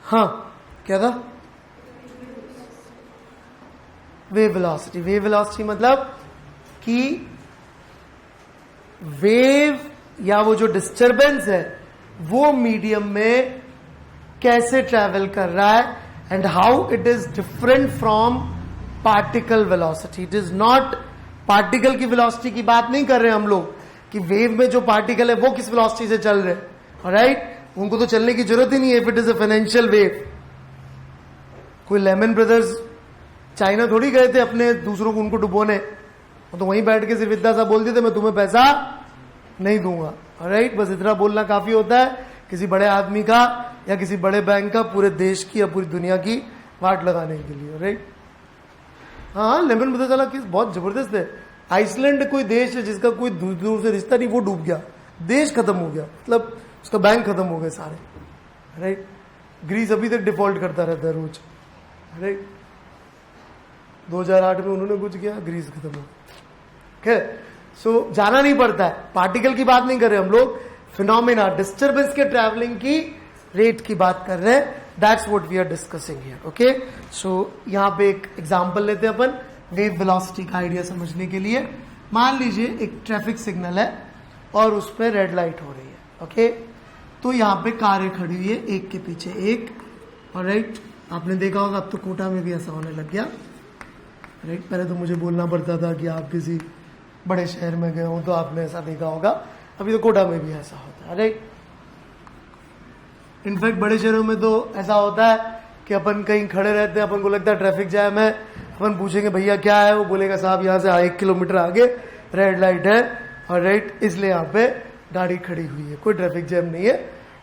हाँ, क्या था? Wave velocity. वेव वेलोसिटी मतलब कि वेव या वो जो डिस्टरबेंस है वो मीडियम में कैसे ट्रैवल कर रहा है and how it is different from particle velocity. It is not particle की वेलोसिटी की बात नहीं कर रहे हम लोग कि वेव में जो पार्टिकल है वो किस वेलोसिटी से चल रहे हैं, राइट? उनको तो चलने की जरूरत ही नहीं है if it is a financial wave. कोई लेमन ब्रदर्स चाइना थोड़ी गए थे अपने दूसरों को उनको डुबोने, तो वहीं बैठ के सिर्फ इतना सा बोल देते मैं तुम्हें पैसा नहीं दूंगा, राइट? बस इतना बोलना काफी होता है किसी बड़े आदमी का या किसी बड़े बैंक का पूरे देश की या पूरी दुनिया की वाट लगाने के लिए, राइट? हाँ, लेमन ब्रदर्स वाला केस बहुत जबरदस्त है। आइसलैंड कोई देश है जिसका कोई दूर दूर से रिश्ता नहीं, वो डूब गया, देश खत्म हो गया, मतलब उसका बैंक खत्म हो गए सारे, राइट? ग्रीस अभी तक डिफॉल्ट करता रहता है रोज, राइट? 2008 में उन्होंने कुछ किया, ग्रीस खत्म हो गया। सो जाना नहीं पड़ता है, पार्टिकल की बात नहीं कर रहे हम लोग, फिनोमेना डिस्टर्बेंस के ट्रैवलिंग की रेट की बात कर रहे हैं। That's what we are discussing here. Okay, so यहां पे एक एग्जांपल लेते हैं अपन वेव वेलोसिटी का आइडिया समझने के लिए। मान लीजिए एक ट्रैफिक सिग्नल है और उस पर रेड लाइट हो रही है, ओके? तो यहां पे कारें खड़ी हुई है एक के पीछे एक, और राइट आपने देखा होगा अब तो कोटा में भी ऐसा होने लग गया, राइट? पहले तो मुझे बोलना पड़ता था कि आप किसी बड़े शहर में गए हो तो आपने ऐसा देखा होगा, अभी तो कोटा में भी ऐसा होता है, राइट? इनफैक्ट बड़े शहरों में तो ऐसा होता है कि अपन कहीं खड़े रहते हैं, अपन को लगता है ट्रैफिक जैम है, अपन पूछेंगे भैया क्या है, वो बोलेगा साहब यहाँ से 1 किलोमीटर आगे रेड लाइट है, और राइट इसलिए यहाँ पे गाड़ी खड़ी हुई है, कोई ट्रैफिक जैम नहीं है,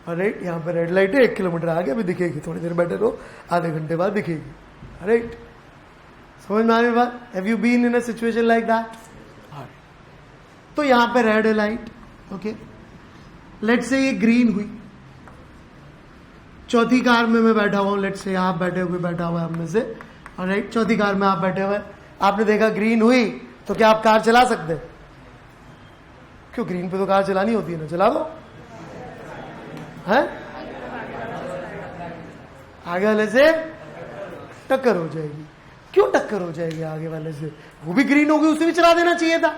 और राइट यहाँ पे रेड लाइट है, 1 किलोमीटर आगे अभी दिखेगी, थोड़ी देर बैठे रहो, आधे घंटे बाद दिखेगी, राइट? समझ में आ रही बात? Have you been in a situation like that? तो यहां पे रेड है लाइट, ओके? लेट्स से ये ग्रीन हुई, चौथी कार में मैं बैठा हुआ, लेट्स से आप बैठे हुए, बैठा हुआ है आप में से, और राइट चौथी कार में आप बैठे हुए, आपने देखा ग्रीन हुई, तो क्या आप कार चला सकते? क्यों, ग्रीन पे तो कार चलानी होती है ना, चला दो, है? आगे वाले से टक्कर हो जाएगी। क्यों टक्कर हो जाएगी आगे वाले से? वो भी ग्रीन होगी, उसे भी चला देना चाहिए था।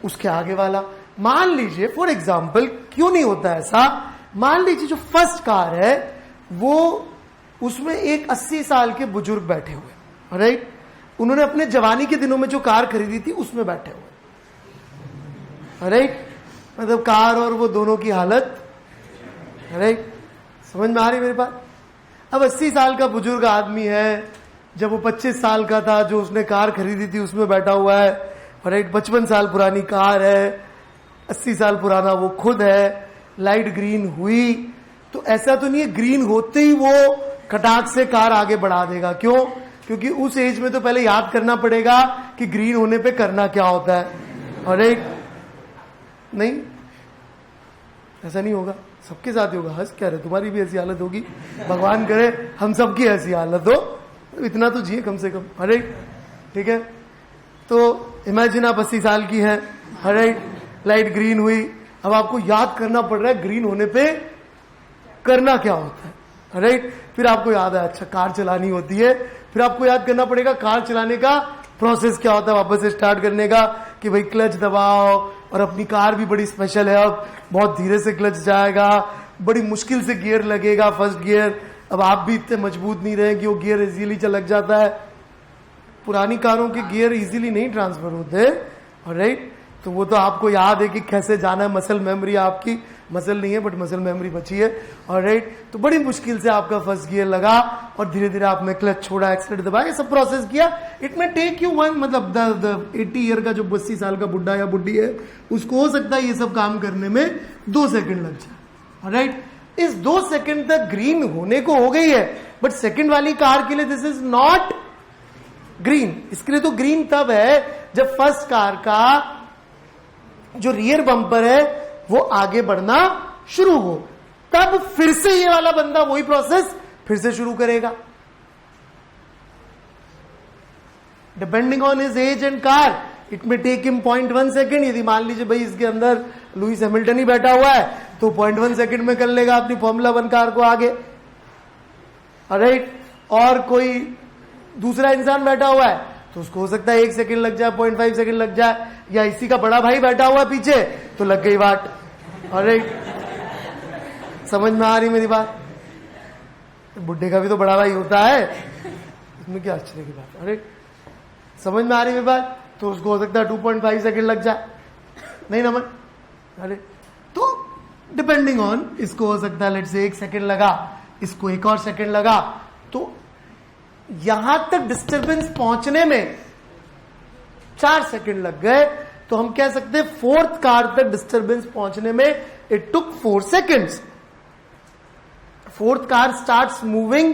उसके आगे वाला, मान लीजिए फॉर एग्जाम्पल, क्यों नहीं होता ऐसा, मान लीजिए जो फर्स्ट कार है वो उसमें एक 80 साल के बुजुर्ग बैठे हुए, राइट? उन्होंने अपने जवानी के दिनों में जो कार खरीदी थी उसमें बैठे हुए, राइट? मतलब कार और वो दोनों की हालत, राइट? समझ में आ रही मेरे पास? अब 80 साल का बुजुर्ग आदमी है, जब वो 25 साल का था जो उसने कार खरीदी थी उसमें बैठा हुआ है, राइट? 55 साल पुरानी कार है, 80 साल पुराना वो खुद है, लाइट ग्रीन हुई, तो ऐसा तो नहीं है ग्रीन होते ही वो खटाक से कार आगे बढ़ा देगा। क्यों? क्योंकि उस एज में तो पहले याद करना पड़ेगा कि ग्रीन होने पे करना क्या होता है, और राइट? नहीं, ऐसा नहीं होगा, सबके साथ ही होगा। हंस क्या रहे, तुम्हारी भी ऐसी हालत होगी, भगवान करे हम सबकी ऐसी हालत हो, इतना तो जिए कम से कम, राइट? ठीक है, तो इमेजिन आप 80 साल की हैं, राइट? लाइट ग्रीन हुई, अब आपको याद करना पड़ रहा है ग्रीन होने पे करना क्या होता है, राइट? फिर आपको याद है अच्छा कार चलानी होती है, फिर आपको याद करना पड़ेगा कार चलाने का प्रोसेस क्या होता है वापस से स्टार्ट करने का, कि भाई क्लच दबाओ, और अपनी कार भी बड़ी स्पेशल है, अब बहुत धीरे से क्लच जाएगा, बड़ी मुश्किल से गियर लगेगा, फर्स्ट गियर, अब आप भी इतने मजबूत नहीं रहे कि वो गियर इजीली लग जाता है, पुरानी कारों के गियर इजीली नहीं ट्रांसफर होते, राइट? तो वो तो आपको याद है कि कैसे जाना है, मसल मेमोरी आपकी, मसल नहीं है बट मसल मेमोरी बची है, और राइट? तो बड़ी मुश्किल से आपका फर्स्ट गियर लगा और धीरे धीरे आपने क्लच छोड़ा, एक्सीलेटर दबाया, सब प्रोसेस किया। इट में टेक यू वन, मतलब द 80 ईयर का जो 80 साल का बुढ़ा या बुढ़ी है उसको हो सकता है ये सब काम करने में 2 सेकंड लग जाए, राइट? इस 2 सेकंड तक ग्रीन होने को हो गई है, बट सेकंड वाली कार के लिए दिस इज नॉट ग्रीन। इसके लिए तो ग्रीन तब है जब फर्स्ट कार का जो रियर बम्पर है वो आगे बढ़ना शुरू हो, तब फिर से ये वाला बंदा वही प्रोसेस फिर से शुरू करेगा, depending on his age and car. It में टेक हिम 0.1 सेकेंड। यदि मान लीजिए भाई इसके अंदर लुइस हैमिल्टन ही बैठा हुआ है तो 0.1 सेकंड में कर लेगा अपनी फॉर्मूला 1 कार को आगे, राइट। और कोई दूसरा इंसान बैठा हुआ है तो उसको हो सकता है 1 सेकंड लग जाए, 0.5 सेकंड लग जाए, या इसी का बड़ा भाई बैठा हुआ पीछे तो लग गई बात, राइट। समझ में आ रही मेरी बात? बुड्ढे का भी तो बड़ा भाई होता है, इसमें क्या आश्चर्य की बात, अरे समझ में आ रही मेरी बात? तो उसको हो सकता है 2.5 सेकंड लग जाए, नहीं ना मन, अरे तो डिपेंडिंग ऑन, इसको हो सकता है लेट से 1 सेकंड लगा, इसको 1 और सेकंड लगा, तो यहां तक डिस्टरबेंस पहुंचने में 4 सेकंड लग गए, तो हम कह सकते हैं 4th कार तक डिस्टरबेंस पहुंचने में it took 4 seconds. 4th car starts moving,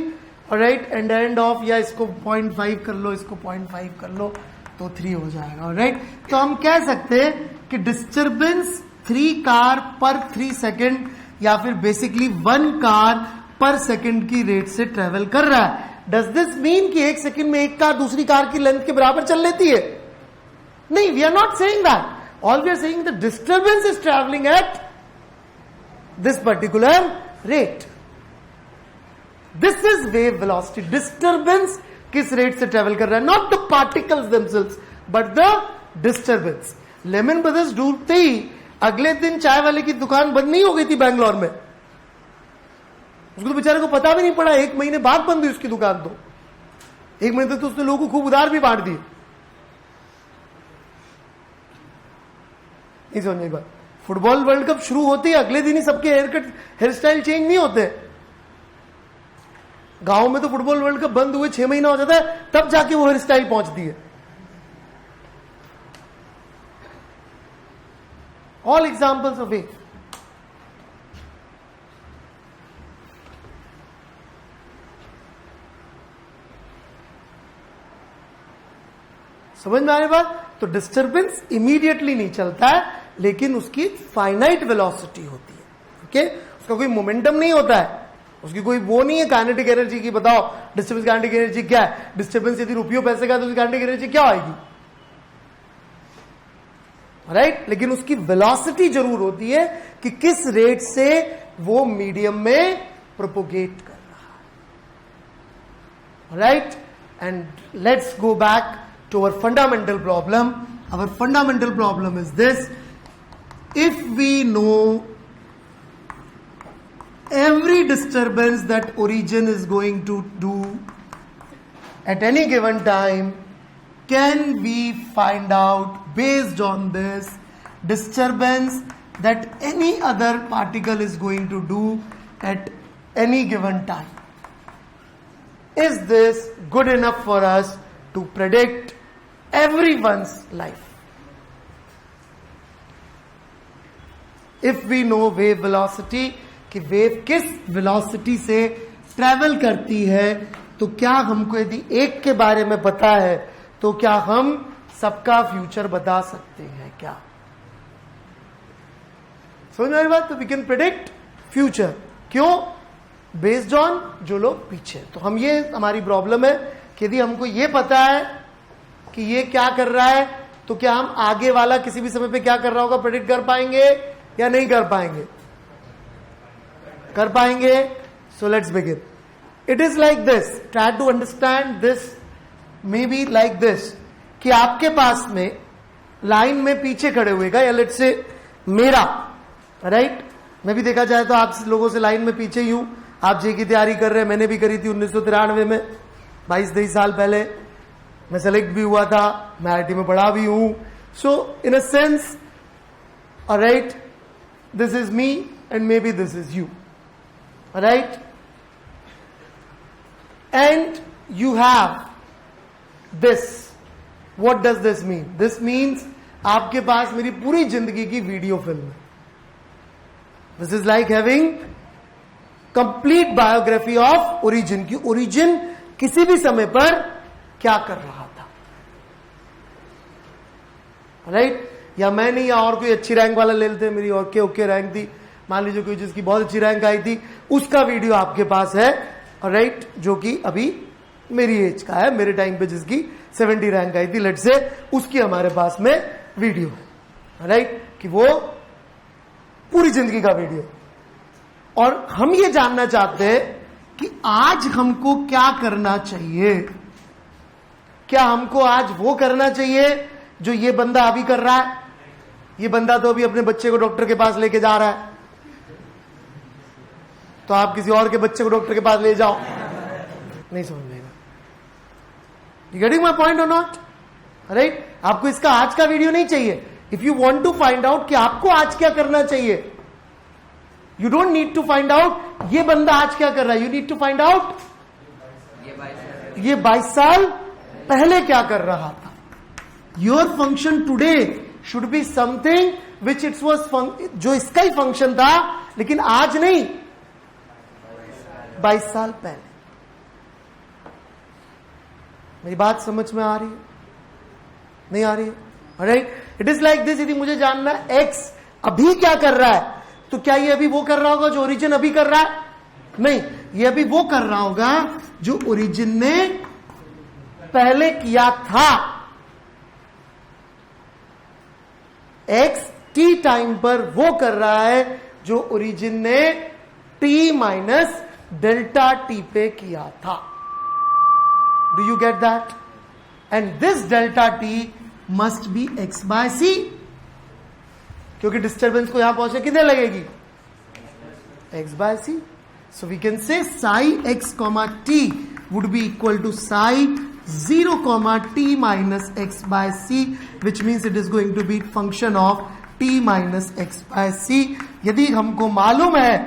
right, and end of, या इसको 0.5 कर लो, इसको 0.5 कर लो, तो 3 हो जाएगा, राइट। तो हम कह सकते हैं कि डिस्टरबेंस 3 कार पर 3 सेकंड, या फिर बेसिकली 1 कार पर सेकंड की रेट से ट्रेवल कर रहा है। डज दिस मीन कि 1 सेकंड में एक कार दूसरी कार की लेंथ के बराबर चल लेती है? नहीं, we are not saying that. All we are saying the disturbance is travelling at this particular rate. This is wave velocity. Disturbance किस रेट से ट्रेवल कर रहा है, not the particles themselves but the disturbance. Lehman Brothers डूबते ही अगले दिन चाय वाले की दुकान बंद नहीं हो गई थी बैंगलोर में, उसको तो बेचारे को पता भी नहीं पड़ा, 1 महीने बाद बंद हुई उसकी दुकान। तो 1 महीने तक तो उसने लोगों को खूब उधार भी बांट दिए। नहीं समझ बात? फुटबॉल वर्ल्ड कप शुरू होते ही अगले दिन ही सबके हेयर स्टाइल चेंज नहीं होते। गांव में तो फुटबॉल वर्ल्ड कप बंद हुए 6 महीना हो जाता है, तब जाके वो हेयर स्टाइल पहुंचती है। All examples of wave. समझ में आ रही बात? तो डिस्टरबेंस इमीडिएटली नहीं चलता है, लेकिन उसकी फाइनाइट वेलोसिटी होती है, ओके। उसका कोई मोमेंटम नहीं होता है, उसकी कोई वो नहीं है काइनेटिक एनर्जी की। बताओ डिस्टरबेंस काइनेटिक एनर्जी क्या है? डिस्टरबेंस यदि रुपयों पैसे का तो उसकी काइनेटिक एनर्जी क्या आएगी, राइट। लेकिन उसकी वेलोसिटी जरूर होती है कि किस रेट से वो मीडियम में प्रोपोगेट कर रहा है, right. And let's go back to our fundamental problem. Our fundamental problem is this: if we know every disturbance that origin is going to do at any given time, can we find out based on this disturbance that any other particle is going to do at any given time? Is this good enough for us to predict everyone's life? If we know wave velocity, कि wave किस velocity से travel करती है, तो क्या हमको यदि एक के बारे में पता है तो क्या हम सबका फ्यूचर बता सकते हैं क्या? समझ में आ रही बात? तो वी कैन प्रेडिक्ट फ्यूचर। क्यों? बेस्ड ऑन जो लोग पीछे। तो हम, ये हमारी प्रॉब्लम है कि यदि हमको ये पता है कि ये क्या कर रहा है, तो क्या हम आगे वाला किसी भी समय पे क्या कर रहा होगा प्रेडिक्ट कर पाएंगे या नहीं कर पाएंगे? कर पाएंगे। So let's begin. It is like this, try to understand this, may be like this, कि आपके पास में लाइन में पीछे खड़े हुए का, या लेट्स से मेरा, राइट, मैं भी देखा जाए तो आप लोगों से लाइन में पीछे ही हूं। आप जे की तैयारी कर रहे हैं, मैंने भी करी थी 1993 में, 22-23 साल पहले मैं सेलेक्ट भी हुआ था, मैं आईआईटी में पढ़ा भी हूं। So in a sense, right, this is me and maybe this is you, right, and you have this. What does this mean? This means आपके पास मेरी पूरी जिंदगी की वीडियो फिल्म है। This is like having complete biography of origin, की origin किसी भी समय पर क्या कर रहा था, राइट। या मैं नहीं, या और कोई अच्छी रैंक वाला ले लेते, मेरी और ओके रैंक थी, मान लीजिए कोई जिसकी बहुत अच्छी रैंक आई थी, उसका वीडियो आपके पास है, राइट, जो कि अभी मेरी एज का है, मेरे टाइम पे जिसकी 70 रैंक आई थी, लेट से, उसकी हमारे पास में वीडियो है, राइट, कि वो पूरी जिंदगी का वीडियो। और हम ये जानना चाहते हैं कि आज हमको क्या करना चाहिए। क्या हमको आज वो करना चाहिए जो ये बंदा अभी कर रहा है? ये बंदा तो अभी अपने बच्चे को डॉक्टर के पास लेके जा रहा है, तो आप किसी और के बच्चे को डॉक्टर के पास ले जाओ, नहीं समझ लेगा। यू गेटिंग माई पॉइंट और नॉट? राइट? आपको इसका आज का वीडियो नहीं चाहिए। If you want to find out कि आपको आज क्या करना चाहिए, you don't need to find out ये बंदा आज क्या कर रहा है, you need to find out ये 22 साल पहले क्या कर रहा था। Your function today should be something which it's was, जो इसका ही फंक्शन था लेकिन आज नहीं, 22 साल पहले। मेरी बात समझ में आ रही है? नहीं आ रही है? Right? It is like this. यदि मुझे जानना एक्स अभी क्या कर रहा है, तो क्या ये अभी वो कर रहा होगा जो ओरिजिन अभी कर रहा है? नहीं, ये अभी वो कर रहा होगा जो ओरिजिन ने पहले किया था। एक्स टी टाइम पर वो कर रहा है जो ओरिजिन ने टी माइनस डेल्टा टी पे किया था। Do you get that? And this delta T must be X by C, क्योंकि डिस्टर्बेंस को यहां पहुंचने कितने लगेगी? X by C. So we can say psi X comma T would be equal to psi 0 comma T minus X by C, which means it is going to be function of T minus X by C. यदि हमको मालूम है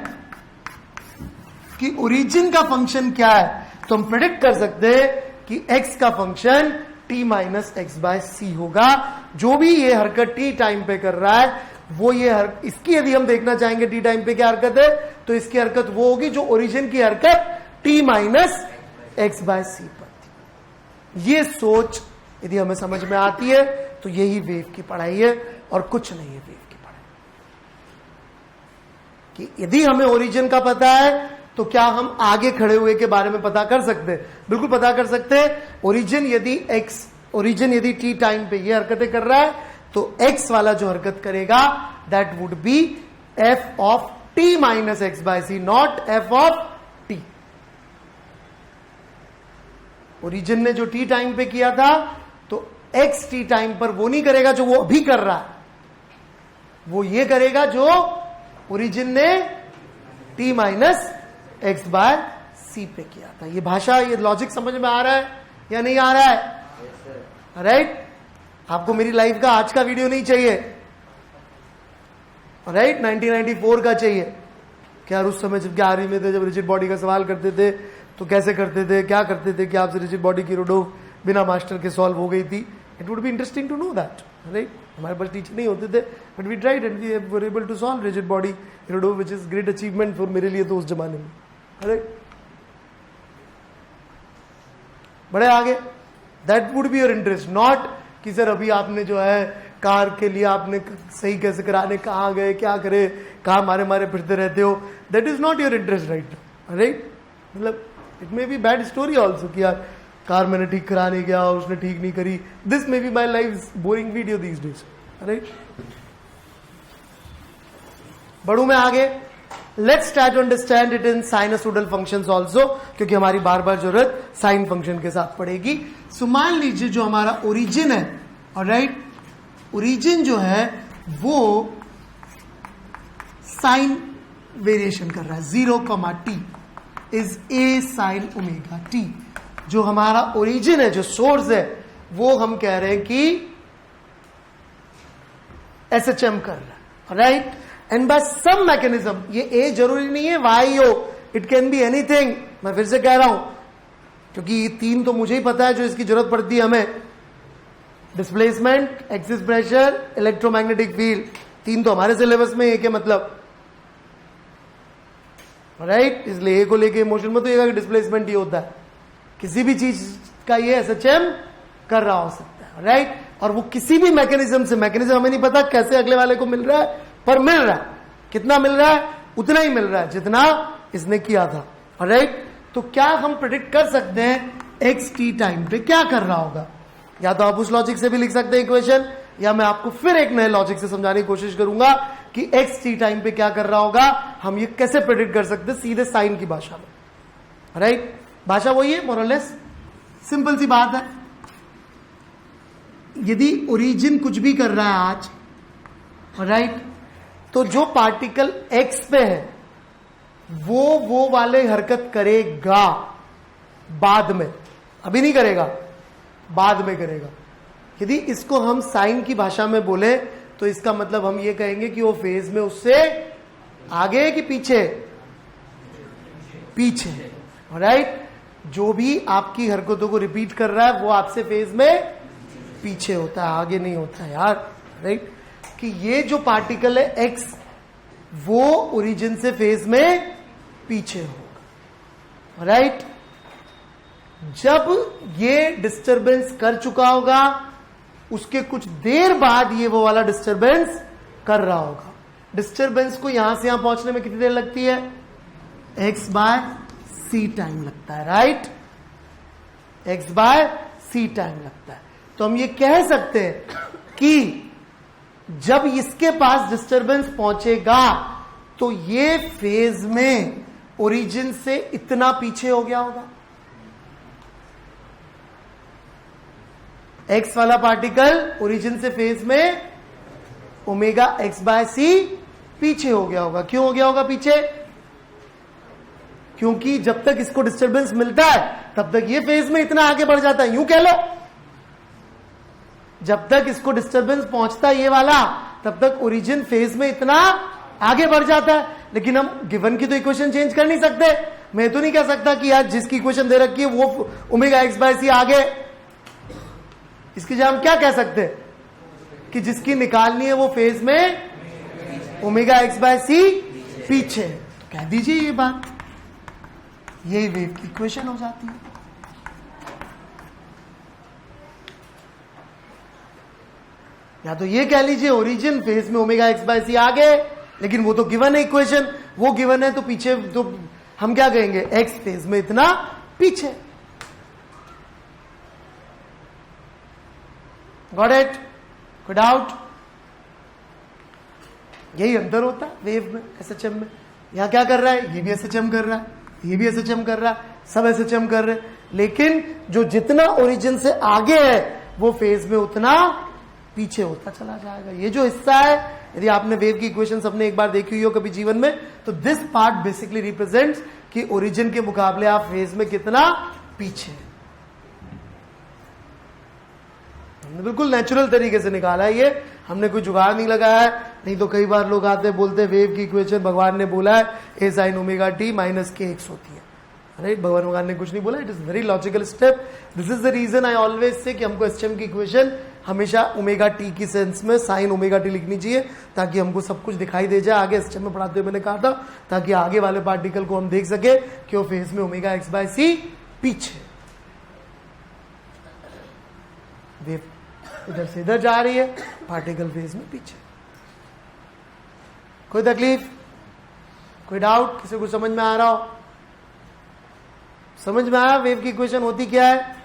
कि origin का function क्या है, तो हम प्रेडिक्ट कर सकते हैं कि x का function t minus X by C होगा। जो भी ये हरकत t टाइम पे कर रहा है, वो ये इसकी यदि हम देखना चाहेंगे t टाइम पे क्या हरकत है, तो इसकी हरकत वो होगी जो ओरिजिन की हरकत t माइनस एक्स बाय सी पर थी। ये सोच यदि हमें समझ में आती है तो यही वेव की पढ़ाई है और कुछ नहीं है वेव की पढ़ाई। कि यदि हमें ओरिजिन का पता है तो क्या हम आगे खड़े हुए के बारे में पता कर सकते हैं? बिल्कुल पता कर सकते हैं। ओरिजिन यदि टी टाइम पे ये हरकतें कर रहा है, तो एक्स वाला जो हरकत करेगा that would be F of T minus X by C, not F of T. Origin ने जो टी टाइम पे किया था, तो एक्स टी टाइम पर वो नहीं करेगा जो वो अभी कर रहा है, वो ये करेगा जो ओरिजिन ने टी माइनस एक्स बाय सी पे किया था। ये भाषा, ये लॉजिक समझ में आ रहा है या नहीं आ रहा है? राइट? आपको मेरी लाइफ का आज का वीडियो नहीं चाहिए, राइट? 1994 का चाहिए। क्या उस समय जब 11वीं में थे, जब रिजिड बॉडी का सवाल करते थे तो कैसे करते थे, क्या करते थे कि आपसे रिजिड बॉडी की रोडो बिना मास्टर के सॉल्व हो गई थी? It would be interesting to know that, right? हमारे पास टीचर नहीं होते थे, but we tried and we were able to solve rigid body रोडो, which is great achievement for मेरे लिए तो उस जमाने में। बड़े आगे, that would be your interest, not कि सर अभी आपने जो है कार के लिए आपने सही कैसे कराने, कहाँ गए, क्या करे, कहाँ मारे मारे फिरते रहते हो। That is not your interest, right? मतलब it may be bad story also कि यार कार मैंने ठीक कराने गया और उसने ठीक नहीं करी। This may be my life boring video these days, right? बढ़ू मैं आगे। Let's try to understand it in sinusoidal functions also, क्योंकि हमारी बार बार जरूरत साइन फंक्शन के साथ पड़ेगी। सो मान लीजिए जो हमारा ओरिजिन है, ऑलराइट, ओरिजिन जो है वो साइन वेरिएशन कर रहा है। 0 comma T is a sine omega T. जो हमारा ओरिजिन है, जो सोर्स है, वो हम कह रहे हैं कि SHM कर रहा है, right? And by some mechanism, ये ए जरूरी नहीं है वाई हो, इट कैन बी एनीथिंग। मैं फिर से कह रहा हूं, क्योंकि ये 3 तो मुझे ही पता है जो इसकी जरूरत पड़ती है हमें। Displacement, axis pressure, electromagnetic field, 3 तो हमारे सिलेबस में एक है, मतलब, राइट? इसलिए ए को लेके इमोशन में तो ये डिस्प्लेसमेंट ही होता है। किसी भी चीज का ये SHM कर रहा हो सकता है, राइट? और वो किसी भी मैकेनिज्म से, मैकेनिज्म हमें नहीं पता कैसे अगले वाले को मिल रहा है, पर मिल रहा है। कितना मिल रहा है? उतना ही मिल रहा है जितना इसने किया था, राइट? तो क्या हम प्रेडिक्ट कर सकते हैं एक्स टी टाइम पे क्या कर रहा होगा? या तो आप उस लॉजिक से भी लिख सकते हैं इक्वेशन, या मैं आपको फिर एक नए लॉजिक से समझाने की कोशिश करूंगा कि एक्स टी टाइम पे क्या कर रहा होगा। हम ये कैसे प्रेडिक्ट कर सकते हैं सीधे साइन की भाषा में, राइट? भाषा वही है मोरलेस, सिंपल सी बात है। यदि ओरिजिन कुछ भी कर रहा है आज, राइट, तो जो पार्टिकल एक्स पे है वो वाले हरकत करेगा बाद में, अभी नहीं करेगा, बाद में करेगा। यदि इसको हम साइन की भाषा में बोले तो इसका मतलब हम ये कहेंगे कि वो फेज में उससे आगे कि पीछे, पीछे, राइट? जो भी आपकी हरकतों को रिपीट कर रहा है वो आपसे फेज में पीछे होता है, आगे नहीं होता है यार, राइट? कि ये जो पार्टिकल है एक्स वो ओरिजिन से फेज में पीछे होगा, राइट? जब ये डिस्टरबेंस कर चुका होगा उसके कुछ देर बाद ये वो वाला डिस्टरबेंस कर रहा होगा। डिस्टरबेंस को यहां से यहां पहुंचने में कितनी देर लगती है? एक्स बाय सी टाइम लगता है, right? X by C time लगता है। तो हम ये कह सकते हैं कि जब इसके पास डिस्टरबेंस पहुंचेगा तो ये फेज में ओरिजिन से इतना पीछे हो गया होगा। एक्स वाला पार्टिकल ओरिजिन से फेज में ओमेगा एक्स बाय सी पीछे हो गया होगा। क्यों हो गया होगा पीछे? क्योंकि जब तक इसको डिस्टरबेंस मिलता है तब तक ये फेज में इतना आगे बढ़ जाता है, यूं कह लो। जब तक इसको डिस्टरबेंस पहुंचता है ये वाला, तब तक ओरिजिन फेज में इतना आगे बढ़ जाता है। लेकिन हम गिवन की तो इक्वेशन चेंज कर नहीं सकते। मैं तो नहीं कह सकता कि यार जिसकी इक्वेशन दे रखी है वो ओमेगा एक्स बाय सी आगे, इसकी जगह हम क्या कह सकते हैं कि जिसकी निकालनी है वो फेज में ओमेगा एक्स बाय सी पीछे। तो कह दीजिए ये बात, यही वेव की इक्वेशन हो जाती है। या तो ये कह लीजिए ओरिजिन फेज में ओमेगा एक्स बाय सी आगे, लेकिन वो तो गिवन है इक्वेशन, वो गिवन है तो पीछे तो हम क्या कहेंगे? एक्स फेज में इतना पीछे। Got it? कोई डाउट? यही अंतर होता है वेव में, एसएचएम में। यहां क्या कर रहा है? ये भी एसएचएम कर रहा है, ये भी एसएचएम कर रहा है, सब एसएचएम कर रहे हैं, लेकिन जो जितना ओरिजिन से आगे है वो फेज में उतना पीछे होता चला जाएगा। ये जो हिस्सा है, यदि आपने वेव की इक्वेशन सबने एक बार देखी हुई हो कभी जीवन में, तो दिस पार्ट बेसिकली रिप्रेजेंट्स कि ओरिजिन के मुकाबले आप फेज में कितना पीछे। हमने बिल्कुल नेचुरल तरीके से निकाला है ये, हमने कोई जुगाड़ नहीं लगाया है। नहीं तो कई बार लोग आते बोलते हैं वेव की इक्वेशन भगवान ने बोला है A sine omega T minus K X होती है। अरे भगवान ने कुछ नहीं बोला, it is very logical step. This is the reason I always say कि हमको एसएचएम की इक्वेशन हमेशा ओमेगा टी की सेंस में साइन ओमेगा टी लिखनी चाहिए, ताकि हमको सब कुछ दिखाई दे जाए। आगे एसएचएम में पढ़ाते हुए मैंने कहा था, ताकि आगे वाले पार्टिकल को हम देख सके कि वो फेज में ओमेगा एक्स बाय सी पीछे। वेव इधर से इधर जा रही है, पार्टिकल फेज में पीछे। कोई तकलीफ, कोई डाउट? किसी को समझ में आ रहा हो? समझ में आया वेव की इक्वेशन होती क्या है,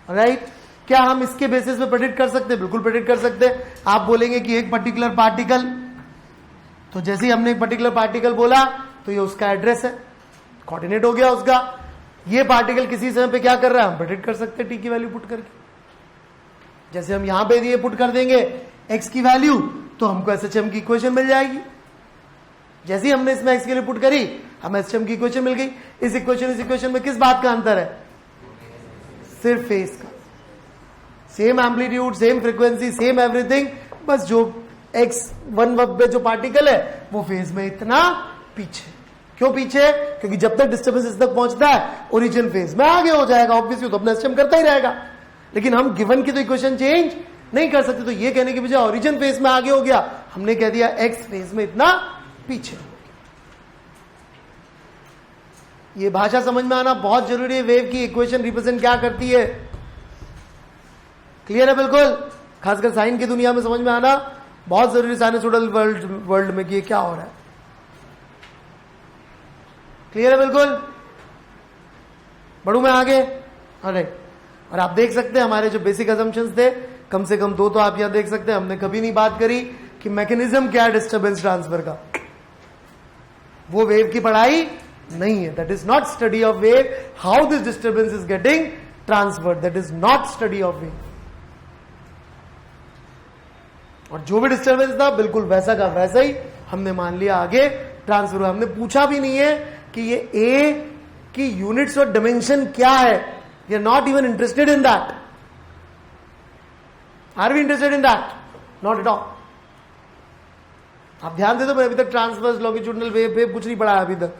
राइट? क्या हम इसके बेसिस पे प्रेडिक्ट कर सकते हैं? बिल्कुल प्रेडिक्ट कर सकते हैं। आप बोलेंगे कि एक पर्टिकुलर पार्टिकल, तो जैसे ही हमने एक पर्टिकुलर पार्टिकल बोला तो ये उसका एड्रेस है, कोऑर्डिनेट हो गया उसका। ये पार्टिकल किसी समय पे क्या कर रहा है हम प्रेडिक्ट कर सकते हैं टी की वैल्यू पुट करके। जैसे हम यहां पे ये पुट कर देंगे एक्स की वैल्यू, तो हमको एसएचएम की इक्वेशन मिल जाएगी। जैसे ही हमने इसमें एक्स के लिए पुट करी, हमें एसएचएम की इक्वेशन मिल गई। इस इक्वेशन में किस बात का अंतर है? सिर्फ फेज का। Same amplitude, same frequency, same everything, बस जो एक्स वन पे जो पार्टिकल है वो फेज में इतना पीछे। क्यों पीछे? क्योंकि जब तक डिस्टर्बेंस इस तक पहुंचता है ओरिजिन फेज में आगे हो जाएगा, ऑब्वियसली तो अपना एसएचएम करता ही रहेगा। लेकिन हम गिवन की तो इक्वेशन चेंज नहीं कर सकते। तो ये कहने के बजाय ओरिजिन फेज में आगे हो गया, हमने कह दिया एक्स फेज में इतना पीछे। ये भाषा समझ में आना बहुत जरूरी है। वेव की इक्वेशन रिप्रेजेंट क्या करती है, क्लियर है? बिल्कुल, खासकर साइन की दुनिया में समझ में आना बहुत जरूरी, साइनसोइडल वर्ल्ड में कि ये क्या हो रहा है। क्लियर है? बिल्कुल। बढ़ू मैं आगे? अरे, और आप देख सकते हैं हमारे जो बेसिक अजम्पशंस थे, कम से कम दो तो आप यहां देख सकते हैं। हमने कभी नहीं बात करी कि मैकेनिज्म क्या है डिस्टर्बेंस ट्रांसफर का। वो वेव की पढ़ाई नहीं है. That is not study of wave. How this disturbance is getting transferred, that is not study of wave. और जो भी डिस्टर्बेंस था बिल्कुल वैसा का वैसा ही हमने मान लिया आगे ट्रांसफर हुआ. हमने पूछा भी नहीं है कि ये ए की यूनिट्स और डायमेंशन क्या है. We are not even interested in that. Are we interested in that? Not at all. आप ध्यान दे दो, मैं अभी तक ट्रांसवर्स लॉन्गिट्यूडनल वेव कुछ नहीं पढ़ा है अभी तक.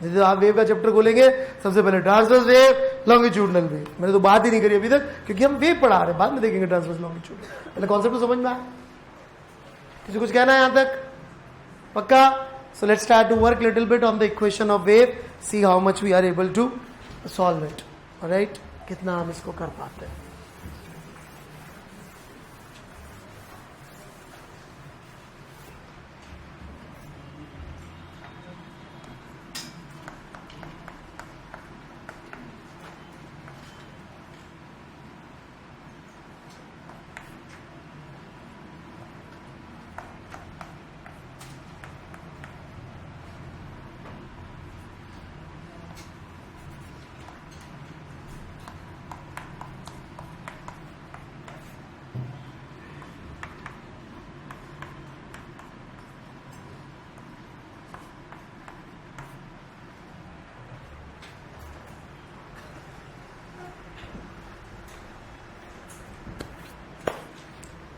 जैसे आप वेव का चैप्टर खोलेंगे सबसे पहले ट्रांसवर्स वेव, लॉन्गिट्यूडनल वेव. मैंने तो बात ही नहीं करी अभी तक क्योंकि हम वेव पढ़ा रहे हैं. बाद में देखेंगे ट्रांसवर्स लॉन्गिट्यूडनल. पहले कॉन्सेप्ट तो समझ में आया. किसी कुछ कहना है यहां तक? पक्का? So let's try to work little bit on the equation of wave, see how much we are able to solve it. Alright? कितना हम इसको कर पाते हैं.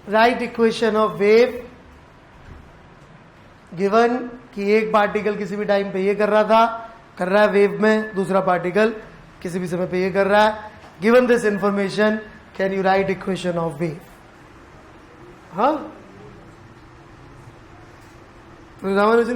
Right equation of wave given कि एक पार्टिकल किसी भी टाइम पे ये कर रहा है वेव में, दूसरा पार्टिकल किसी भी समय पे ये कर रहा है. Given this information can you right equation of wave? हाँ, रामानुजन